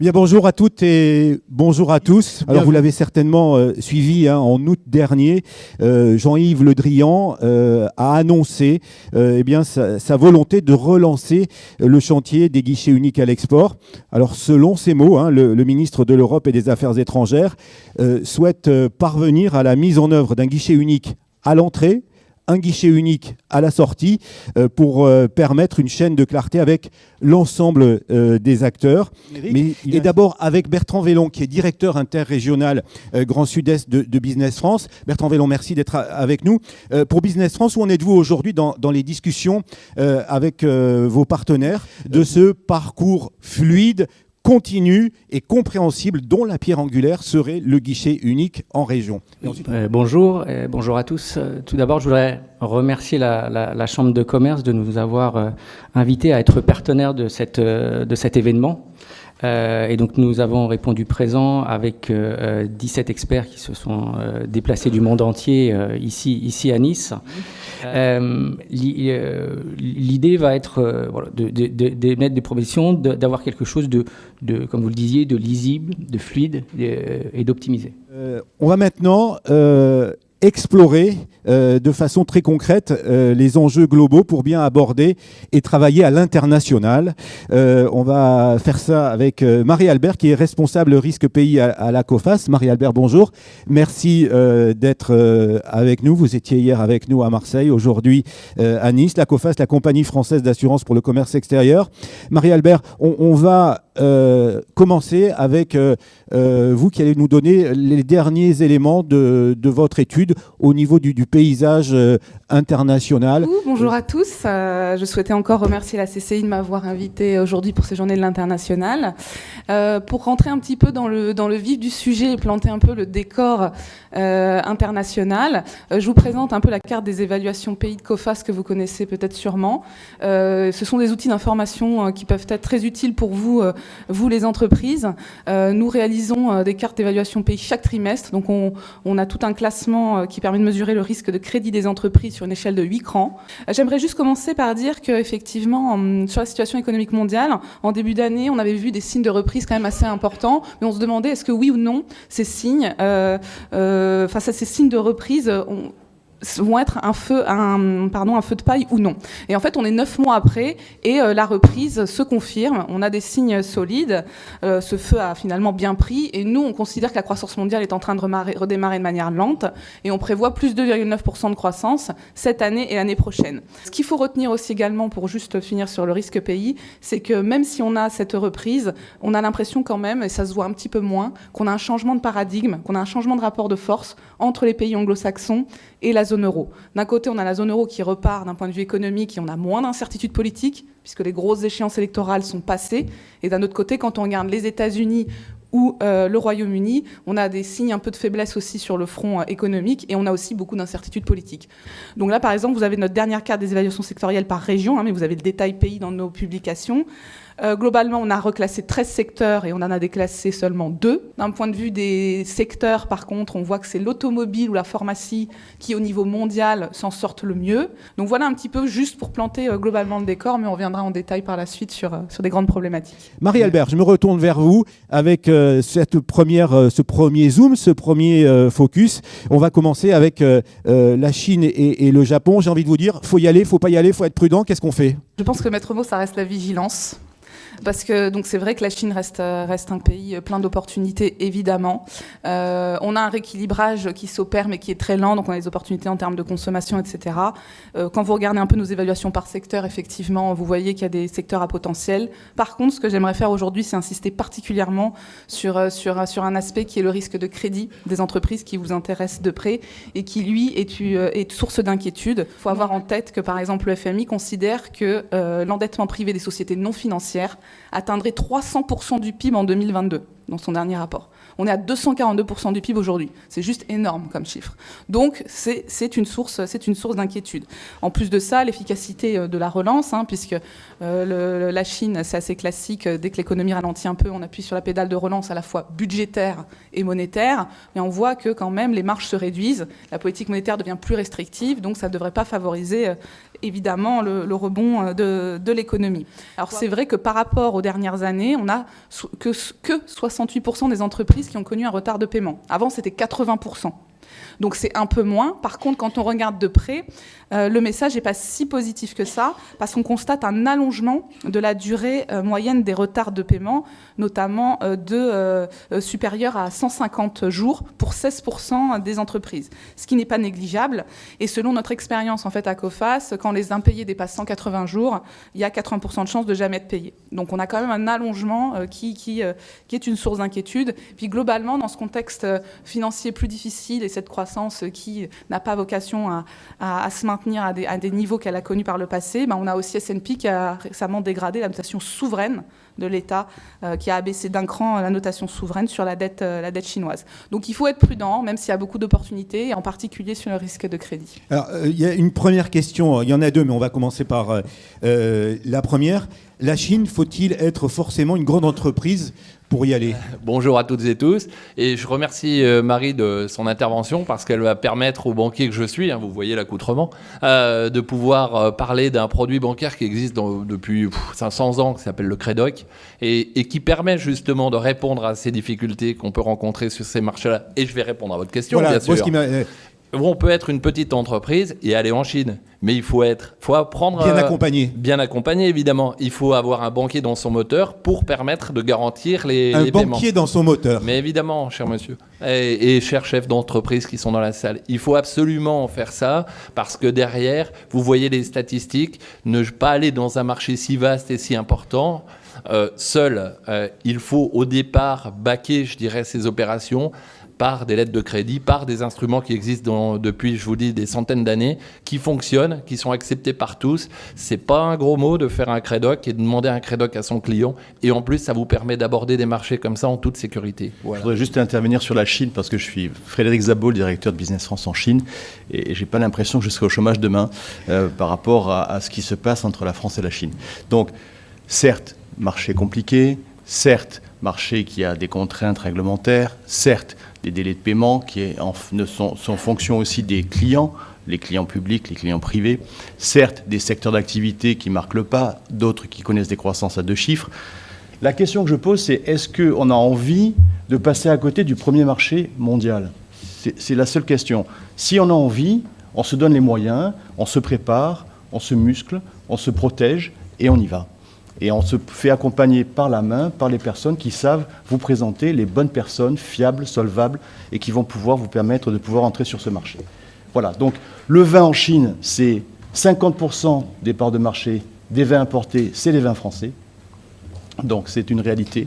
Bien, bonjour à toutes et bonjour à tous. Alors, vous l'avez certainement suivi en août dernier, Jean-Yves Le Drian a annoncé sa volonté de relancer le chantier des guichets uniques à l'export. Alors, selon ces mots, le ministre de l'Europe et des Affaires étrangères souhaite parvenir à la mise en œuvre d'un guichet unique à l'entrée, un guichet unique à la sortie pour permettre une chaîne de clarté avec l'ensemble des acteurs. Et d'abord avec Bertrand Vélon, qui est directeur interrégional Grand Sud-Est de Business France. Bertrand Vélon, merci d'être avec nous. Pour Business France, où en êtes-vous aujourd'hui dans les discussions avec vos partenaires de ce parcours fluide, continu et compréhensible dont la pierre angulaire serait le guichet unique en région? Bonjour à tous. Tout d'abord, je voudrais remercier la Chambre de commerce de nous avoir invités à être partenaires de cet événement. Et donc nous avons répondu présent avec 17 experts qui se sont déplacés du monde entier ici à Nice. L'idée va être d'émettre des propositions, d'avoir quelque chose de, comme vous le disiez, de lisible, de fluide et d'optimisé. On va maintenant explorer de façon très concrète les enjeux globaux pour bien aborder et travailler à l'international. On va faire ça avec Marie-Albert, qui est responsable risque pays à la COFAS. Marie-Albert, bonjour. Merci d'être avec nous. Vous étiez hier avec nous à Marseille, aujourd'hui à Nice. La COFAS, la compagnie française d'assurance pour le commerce extérieur. Marie-Albert, on va commencer avec vous qui allez nous donner les derniers éléments de votre étude au niveau du paysage international. Bonjour à tous. Je souhaitais encore remercier la CCI de m'avoir invité aujourd'hui pour ces journées de l'international. Pour rentrer un petit peu dans le vif du sujet et planter un peu le décor international, je vous présente un peu la carte des évaluations pays de COFAS que vous connaissez peut-être sûrement. Ce sont des outils d'information qui peuvent être très utiles pour vous les entreprises. Nous réalisons des cartes d'évaluation pays chaque trimestre. Donc on a tout un classement qui permet de mesurer le risque de crédit des entreprises sur une échelle de 8 crans. J'aimerais juste commencer par dire qu'effectivement, sur la situation économique mondiale, en début d'année, on avait vu des signes de reprise quand même assez importants, mais on se demandait est-ce que oui ou non, ces signes, face à ces signes de reprise, vont être un feu de paille ou non. Et en fait, on est 9 mois après et la reprise se confirme. On a des signes solides. Ce feu a finalement bien pris et nous, on considère que la croissance mondiale est en train de redémarrer de manière lente et on prévoit plus 2,9% de croissance cette année et l'année prochaine. Ce qu'il faut retenir aussi également, pour juste finir sur le risque pays, c'est que même si on a cette reprise, on a l'impression quand même, et ça se voit un petit peu moins, qu'on a un changement de paradigme, qu'on a un changement de rapport de force entre les pays anglo-saxons et la zone euro. D'un côté, on a la zone euro qui repart d'un point de vue économique et on a moins d'incertitudes politiques puisque les grosses échéances électorales sont passées. Et d'un autre côté, quand on regarde les États-Unis ou le Royaume-Uni, on a des signes un peu de faiblesse aussi sur le front économique et on a aussi beaucoup d'incertitudes politiques. Donc là, par exemple, vous avez notre dernière carte des évaluations sectorielles par région, mais vous avez le détail pays dans nos publications. Globalement, on a reclassé 13 secteurs et on en a déclassé seulement 2. D'un point de vue des secteurs, par contre, on voit que c'est l'automobile ou la pharmacie qui, au niveau mondial, s'en sortent le mieux. Donc voilà un petit peu juste pour planter globalement le décor, mais on reviendra en détail par la suite sur des grandes problématiques. Marie-Albert, je me retourne vers vous avec ce premier zoom, ce premier focus. On va commencer avec la Chine et le Japon. J'ai envie de vous dire, faut y aller, faut pas y aller, faut être prudent. Qu'est-ce qu'on fait? Je pense que le maître mot, ça reste la vigilance. Parce que donc c'est vrai que la Chine reste un pays plein d'opportunités, évidemment. On a un rééquilibrage qui s'opère, mais qui est très lent. Donc on a des opportunités en termes de consommation, etc. Quand vous regardez un peu nos évaluations par secteur, effectivement, vous voyez qu'il y a des secteurs à potentiel. Par contre, ce que j'aimerais faire aujourd'hui, c'est insister particulièrement sur un aspect qui est le risque de crédit des entreprises qui vous intéresse de près et qui, lui, est source d'inquiétude. Il faut avoir en tête que, par exemple, le FMI considère que l'endettement privé des sociétés non financières atteindrait 300% du PIB en 2022, dans son dernier rapport. On est à 242% du PIB aujourd'hui. C'est juste énorme comme chiffre. Donc, c'est une source d'inquiétude. En plus de ça, l'efficacité de la relance, puisque la Chine, c'est assez classique. Dès que l'économie ralentit un peu, on appuie sur la pédale de relance à la fois budgétaire et monétaire. Mais on voit que quand même, les marges se réduisent. La politique monétaire devient plus restrictive. Donc, ça ne devrait pas favoriser évidemment le rebond de l'économie. Alors c'est vrai que par rapport aux dernières années, on n'a que 68% des entreprises qui ont connu un retard de paiement. Avant, c'était 80%. Donc c'est un peu moins. Par contre, quand on regarde de près, le message n'est pas si positif que ça, parce qu'on constate un allongement de la durée moyenne des retards de paiement, notamment supérieur à 150 jours pour 16% des entreprises, ce qui n'est pas négligeable. Et selon notre expérience en fait à Coface, quand les impayés dépassent 180 jours, il y a 80% de chances de jamais être payés. Donc on a quand même un allongement qui est une source d'inquiétude. Puis globalement, dans ce contexte financier plus difficile et cette croissance qui n'a pas vocation à se maintenir à des niveaux qu'elle a connus par le passé, on a aussi S&P qui a récemment dégradé la notation souveraine de l'État, qui a abaissé d'un cran la notation souveraine sur la dette chinoise. Donc il faut être prudent, même s'il y a beaucoup d'opportunités, et en particulier sur le risque de crédit. Alors, il y a une première question, il y en a deux, mais on va commencer par la première. La Chine, faut-il être forcément une grande entreprise pour y aller? Bonjour à toutes et tous. Et je remercie Marie de son intervention parce qu'elle va permettre aux banquiers que je suis, vous voyez l'accoutrement, de pouvoir parler d'un produit bancaire qui existe depuis 500 ans, qui s'appelle le Crédoc, et qui permet justement de répondre à ces difficultés qu'on peut rencontrer sur ces marchés-là. Et je vais répondre à votre question, voilà, bien sûr. Moi, On peut être une petite entreprise et aller en Chine, mais il faut apprendre bien accompagné. Bien accompagné, évidemment. Il faut avoir un banquier dans son moteur pour permettre de garantir les paiements. Un banquier dans son moteur. Mais évidemment, cher monsieur, et chers chefs d'entreprise qui sont dans la salle, il faut absolument faire ça parce que derrière, vous voyez les statistiques, ne pas aller dans un marché si vaste et si important. Seul, il faut au départ baquer, je dirais, ces opérations par des lettres de crédit, par des instruments qui existent depuis, je vous dis, des centaines d'années, qui fonctionnent, qui sont acceptés par tous. C'est pas un gros mot de faire un crédoc et de demander un crédoc à son client. Et en plus, ça vous permet d'aborder des marchés comme ça en toute sécurité. Voilà. Je voudrais juste intervenir sur la Chine parce que je suis Frédéric Zabot, le directeur de Business France en Chine, et j'ai pas l'impression que je serai au chômage demain par rapport à ce qui se passe entre la France et la Chine. Donc, certes, marché compliqué, certes, marché qui a des contraintes réglementaires, certes, des délais de paiement qui sont fonction aussi des clients, les clients publics, les clients privés, certes, des secteurs d'activité qui marquent le pas, d'autres qui connaissent des croissances à 2 chiffres. La question que je pose, c'est est-ce qu'on a envie de passer à côté du premier marché mondial ? C'est la seule question. Si on a envie, on se donne les moyens, on se prépare, on se muscle, on se protège et on y va. Et on se fait accompagner par la main, par les personnes qui savent vous présenter les bonnes personnes fiables, solvables, et qui vont pouvoir vous permettre de pouvoir entrer sur ce marché. Voilà, donc le vin en Chine, c'est 50% des parts de marché des vins importés, c'est les vins français. Donc c'est une réalité.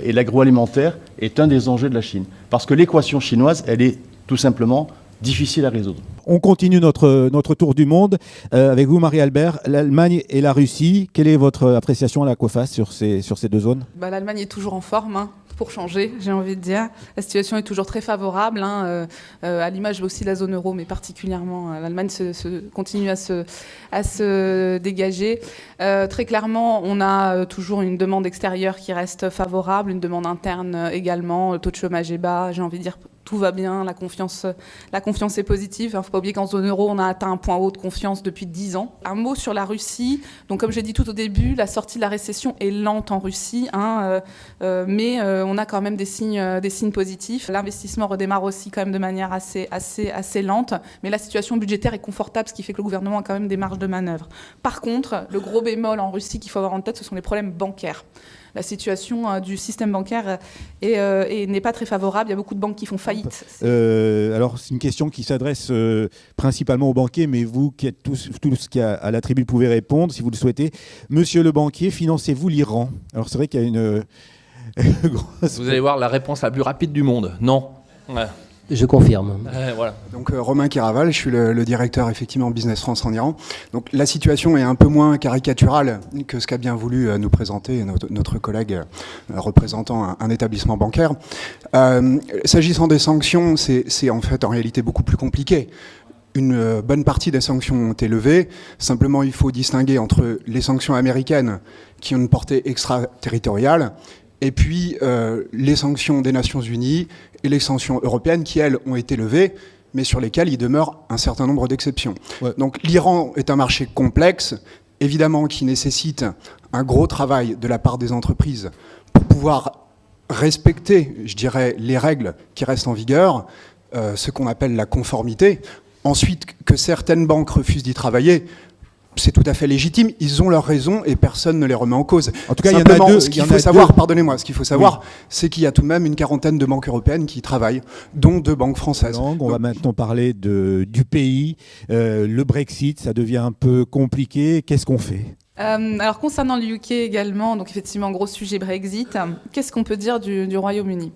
Et l'agroalimentaire est un des enjeux de la Chine. Parce que l'équation chinoise, elle est tout simplement difficile à résoudre. On continue notre tour du monde avec vous, Marie-Albert. L'Allemagne et la Russie, quelle est votre appréciation à la Coface sur ces deux zones ? L'Allemagne est toujours en forme, pour changer, j'ai envie de dire. La situation est toujours très favorable, à l'image aussi de la zone euro, mais particulièrement l'Allemagne continue à se dégager. Très clairement, on a toujours une demande extérieure qui reste favorable, une demande interne également. Le taux de chômage est bas, j'ai envie de dire tout va bien, la confiance est positive. Il ne faut pas oublier qu'en zone euro, on a atteint un point haut de confiance depuis 10 ans. Un mot sur la Russie. Donc, comme j'ai dit tout au début, la sortie de la récession est lente en Russie, mais on a quand même des signes positifs. L'investissement redémarre aussi quand même de manière assez lente, mais la situation budgétaire est confortable, ce qui fait que le gouvernement a quand même des marges de manœuvre. Par contre, le gros bémol en Russie qu'il faut avoir en tête, ce sont les problèmes bancaires. La situation du système bancaire n'est pas très favorable. Il y a beaucoup de banques qui font faillite. Alors, c'est une question qui s'adresse principalement aux banquiers, mais vous qui êtes tous qui à la tribune pouvez répondre si vous le souhaitez. Monsieur le banquier, financez-vous l'Iran ? Alors, c'est vrai qu'il y a une grosse... Vous allez voir la réponse la plus rapide du monde. Non. Ouais. Je confirme. Voilà. Donc Romain Kiraval, je suis le directeur effectivement Business France en Iran. Donc la situation est un peu moins caricaturale que ce qu'a bien voulu nous présenter notre collègue représentant un établissement bancaire. S'agissant des sanctions, c'est en fait en réalité beaucoup plus compliqué. Une bonne partie des sanctions ont été levées. Simplement, il faut distinguer entre les sanctions américaines qui ont une portée extraterritoriale et puis les sanctions des Nations Unies et les sanctions européennes qui, elles, ont été levées, mais sur lesquels il demeure un certain nombre d'exceptions. Ouais. Donc l'Iran est un marché complexe, évidemment qui nécessite un gros travail de la part des entreprises pour pouvoir respecter, je dirais, les règles qui restent en vigueur, ce qu'on appelle la conformité. Ensuite, que certaines banques refusent d'y travailler, c'est tout à fait légitime, ils ont leurs raisons et personne ne les remet en cause. En tout cas, simplement, il y en a deux. Ce qu'il faut savoir, pardonnez-moi, ce qu'il faut savoir, c'est qu'il y a tout de même une quarantaine de banques européennes qui y travaillent, dont 2 banques françaises. On va maintenant parler du pays. Le Brexit, ça devient un peu compliqué. Qu'est-ce qu'on fait ? Alors concernant le UK également, donc effectivement gros sujet Brexit, qu'est-ce qu'on peut dire du Royaume-Uni ?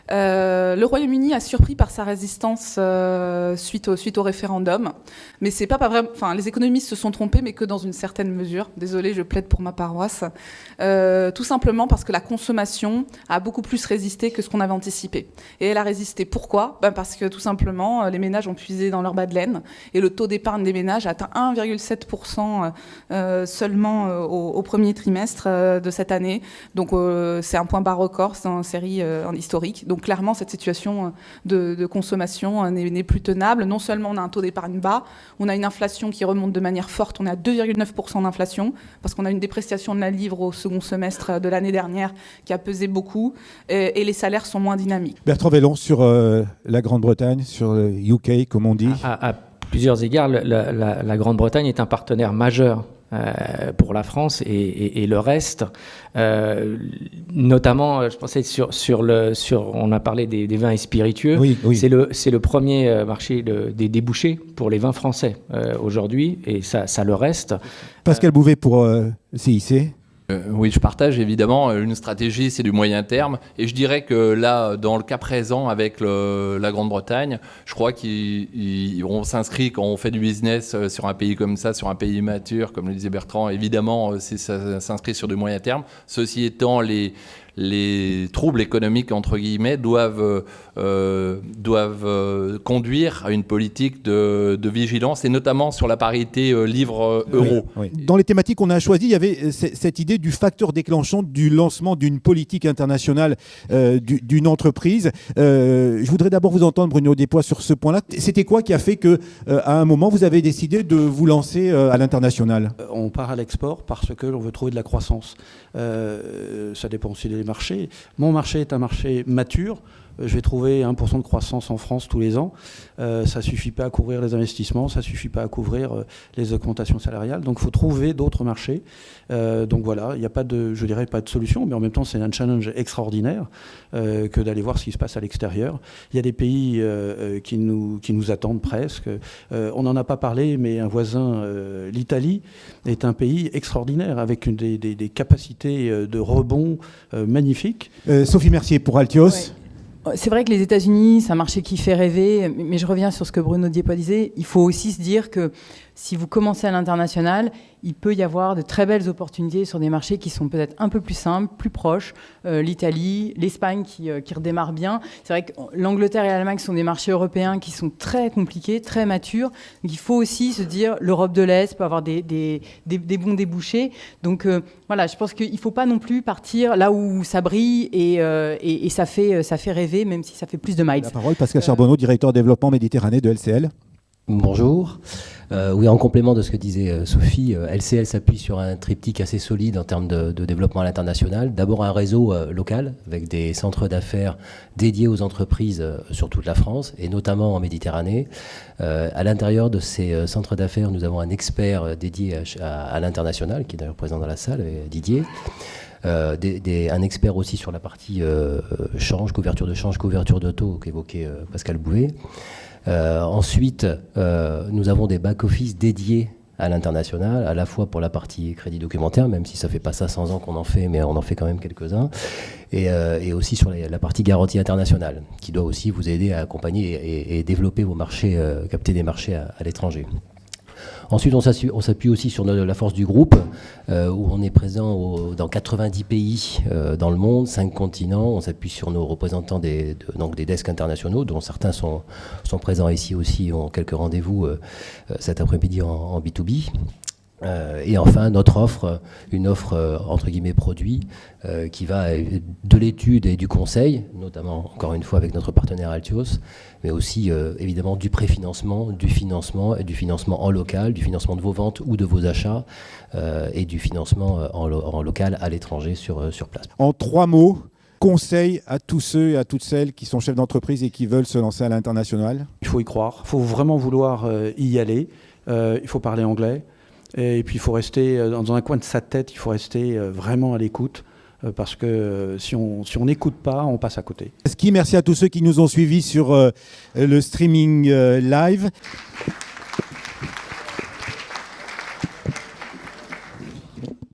Le Royaume-Uni a surpris par sa résistance suite au référendum, mais c'est pas vrai. Enfin, les économistes se sont trompés, mais que dans une certaine mesure. Désolée, je plaide pour ma paroisse. Tout simplement parce que la consommation a beaucoup plus résisté que ce qu'on avait anticipé. Et elle a résisté. Pourquoi ? Parce que tout simplement, les ménages ont puisé dans leur bas de laine et le taux d'épargne des ménages a atteint 1,7% seulement au premier trimestre de cette année. Donc c'est un point bas record, c'est en série en historique. Donc clairement, cette situation de consommation n'est plus tenable. Non seulement on a un taux d'épargne bas, on a une inflation qui remonte de manière forte. On est à 2,9% d'inflation parce qu'on a une dépréciation de la livre au second semestre de l'année dernière qui a pesé beaucoup et les salaires sont moins dynamiques. Bertrand Vellon, sur la Grande-Bretagne, sur le UK, comme on dit. À plusieurs égards, la Grande-Bretagne est un partenaire majeur pour la France et le reste, notamment, je pensais on a parlé des vins et spiritueux. Oui. C'est le premier marché des débouchés pour les vins français aujourd'hui, et ça le reste. Pascal Bouvet pour CIC. Oui, je partage évidemment. Une stratégie, c'est du moyen terme. Et je dirais que là, dans le cas présent avec la Grande-Bretagne, je crois qu'on s'inscrit, quand on fait du business sur un pays comme ça, sur un pays mature, comme le disait Bertrand, évidemment, ça s'inscrit sur du moyen terme. Ceci étant, les troubles économiques, entre guillemets, doivent conduire à une politique de vigilance, et notamment sur la parité livre-euro. Oui. Dans les thématiques qu'on a choisies, il y avait cette idée du facteur déclenchant du lancement d'une politique internationale d'une entreprise. Je voudrais d'abord vous entendre, Bruno Despois, sur ce point-là. C'était quoi qui a fait qu'à un moment, vous avez décidé de vous lancer à l'international ? On part à l'export parce que l'on veut trouver de la croissance. Ça dépend aussi des marchés. Mon marché est un marché mature. Je vais trouver 1% de croissance en France tous les ans. Ça ne suffit pas à couvrir les investissements, ça ne suffit pas à couvrir les augmentations salariales. Donc il faut trouver d'autres marchés. Donc voilà, il n'y a pas de solution, mais en même temps c'est un challenge extraordinaire que d'aller voir ce qui se passe à l'extérieur. Il y a des pays qui nous attendent presque. On n'en a pas parlé, mais un voisin, l'Italie, est un pays extraordinaire avec des capacités de rebond magnifiques. Sophie Mercier pour Altios. Ouais. C'est vrai que les États-Unis, c'est un marché qui fait rêver, mais je reviens sur ce que Bruno Despois disait. Il faut aussi se dire que si vous commencez à l'international, il peut y avoir de très belles opportunités sur des marchés qui sont peut-être un peu plus simples, plus proches. L'Italie, l'Espagne qui redémarre bien. C'est vrai que l'Angleterre et l'Allemagne sont des marchés européens qui sont très compliqués, très matures. Donc il faut aussi se dire l'Europe de l'Est peut avoir des bons débouchés. Donc voilà, je pense qu'il ne faut pas non plus partir là où ça brille et ça fait rêver, même si ça fait plus de miles. La parole, Pascal Charbonneau, directeur développement Méditerranée de LCL. Bonjour. Oui, en complément de ce que disait Sophie, LCL s'appuie sur un triptyque assez solide en termes de développement à l'international. D'abord un réseau local avec des centres d'affaires dédiés aux entreprises sur toute la France et notamment en Méditerranée. À l'intérieur de ces centres d'affaires, nous avons un expert dédié à l'international qui est d'ailleurs présent dans la salle, Didier. Un expert aussi sur la partie couverture de change, couverture de taux qu'évoquait Pascal Bouvet. Ensuite, nous avons des back-office dédiés à l'international, à la fois pour la partie crédit documentaire, même si ça ne fait pas ça 100 ans qu'on en fait, mais on en fait quand même quelques-uns, et aussi sur la partie garantie internationale, qui doit aussi vous aider à accompagner et développer vos marchés, capter des marchés à l'étranger. Ensuite, on s'appuie aussi sur la force du groupe, où on est présent dans 90 pays dans le monde, 5 continents. On s'appuie sur nos représentants des desks internationaux, dont certains sont présents ici aussi, ont quelques rendez-vous cet après-midi en B2B. Et enfin, notre offre, une offre entre guillemets produit, qui va de l'étude et du conseil, notamment encore une fois avec notre partenaire Altios, mais aussi évidemment du préfinancement, du financement et du financement en local, du financement de vos ventes ou de vos achats et du financement en local à l'étranger sur place. En 3 mots, conseil à tous ceux et à toutes celles qui sont chefs d'entreprise et qui veulent se lancer à l'international? Il faut y croire, il faut vraiment vouloir y aller, il faut parler anglais, et puis il faut rester dans un coin de sa tête, il faut rester vraiment à l'écoute, parce que si on n'écoute pas, on passe à côté. Merci à tous ceux qui nous ont suivis sur le streaming live.